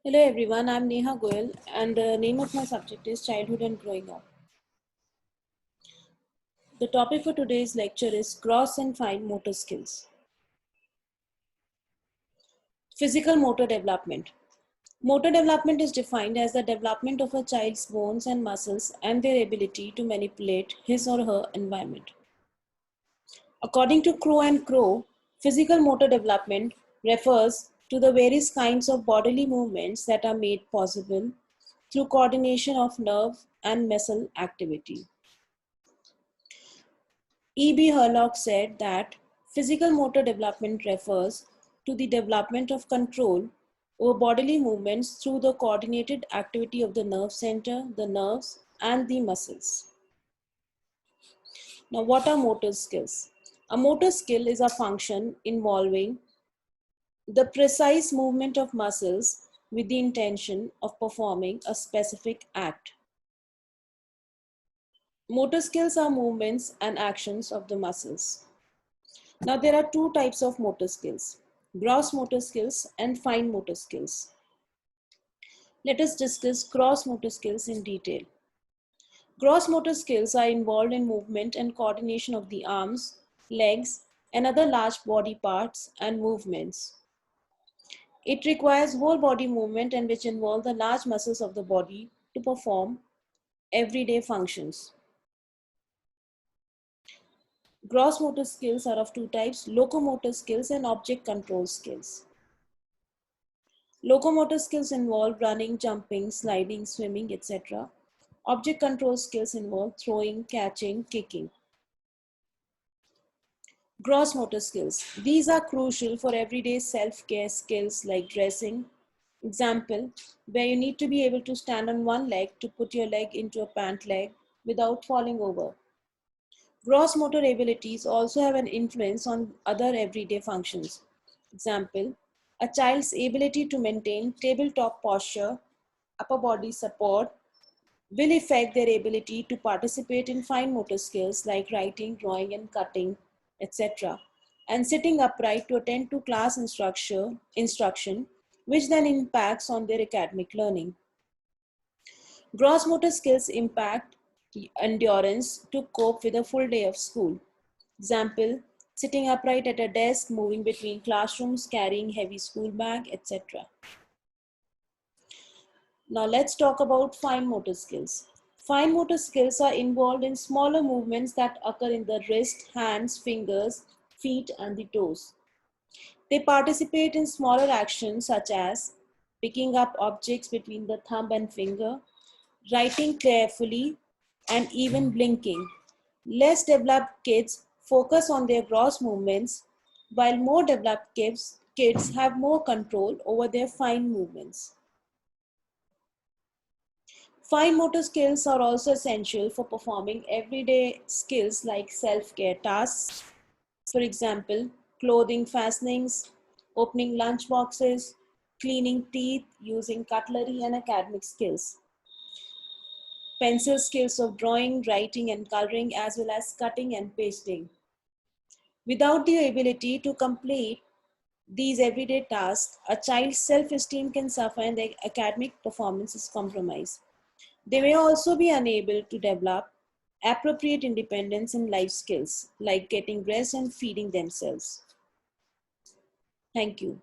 Hello everyone, I'm Neha Goyal and the name of my subject is Childhood and Growing Up. The topic for today's lecture is gross and fine motor skills. Physical motor development. Motor development is defined as the development of a child's bones and muscles and their ability to manipulate his or her environment. According to Crow and Crow, physical motor development refers to the various kinds of bodily movements that are made possible through coordination of nerve and muscle activity. E.B. Herlock said that physical motor development refers to the development of control over bodily movements through the coordinated activity of the nerve center, the nerves, and the muscles. Now, what are motor skills? A motor skill is a function involving the precise movement of muscles with the intention of performing a specific act. Motor skills are movements and actions of the muscles. Now, there are two types of motor skills, gross motor skills and fine motor skills. Let us discuss gross motor skills in detail. Gross motor skills are involved in movement and coordination of the arms, legs, and other large body parts and movements. It requires whole body movement and which involve the large muscles of the body to perform everyday functions. Gross motor skills are of two types, locomotor skills and object control skills. Locomotor skills involve running, jumping, sliding, swimming, etc. Object control skills involve throwing, catching, kicking. Gross motor skills. These are crucial for everyday self-care skills like dressing. Example, where you need to be able to stand on one leg to put your leg into a pant leg without falling over. Gross motor abilities also have an influence on other everyday functions. Example, a child's ability to maintain tabletop posture, upper body support, will affect their ability to participate in fine motor skills like writing, drawing, and cutting, etc., and sitting upright to attend to class instruction, which then impacts on their academic learning. Gross motor skills impact endurance to cope with a full day of school. Example, sitting upright at a desk, moving between classrooms, carrying heavy school bag, etc. Now let's talk about fine motor skills. Fine motor skills are involved in smaller movements that occur in the wrist, hands, fingers, feet, and the toes. They participate in smaller actions such as picking up objects between the thumb and finger, writing carefully, and even blinking. Less developed kids focus on their gross movements, while more developed kids have more control over their fine movements. Fine motor skills are also essential for performing everyday skills like self-care tasks. For example, clothing fastenings, opening lunch boxes, cleaning teeth, using cutlery, and academic skills. Pencil skills of drawing, writing, and coloring, as well as cutting and pasting. Without the ability to complete these everyday tasks, a child's self-esteem can suffer and their academic performance is compromised. They may also be unable to develop appropriate independence in life skills like getting dressed and feeding themselves. Thank you.